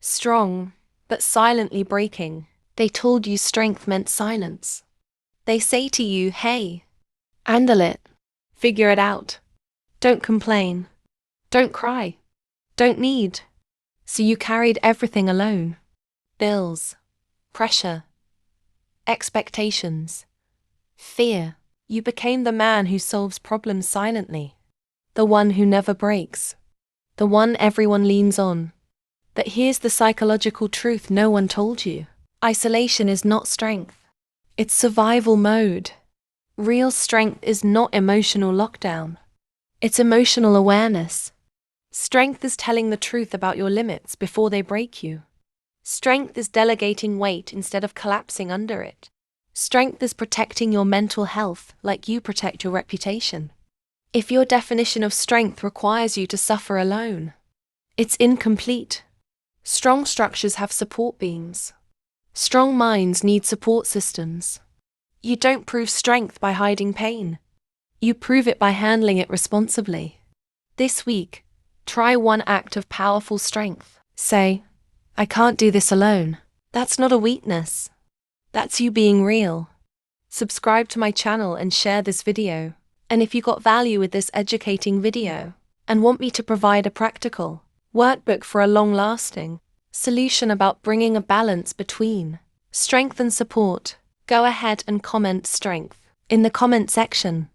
Strong, but silently breaking. They told you strength meant silence. They say to you, hey, handle it. Figure it out. Don't complain. Don't cry. Don't need. So you carried everything alone. Bills, pressure, expectations, fear. You became the man who solves problems silently. The one who never breaks. The one everyone leans on. But here's the psychological truth no one told you. Isolation is not strength. It's survival mode. Real strength is not emotional lockdown. It's emotional awareness. Strength is telling the truth about your limits before they break you. Strength is delegating weight instead of collapsing under it. Strength is protecting your mental health like you protect your reputation. If your definition of strength requires you to suffer alone, it's incomplete. Strong structures have support beams. Strong minds need support systems. You don't prove strength by hiding pain. You prove it by handling it responsibly. This week, try one act of powerful strength. Say, I can't do this alone. That's not a weakness. That's you being real. Subscribe to my channel and share this video. And if you got value with this educating video and want me to provide a practical workbook for a long-lasting solution about bringing a balance between strength and support, go ahead and comment strength in the comment section.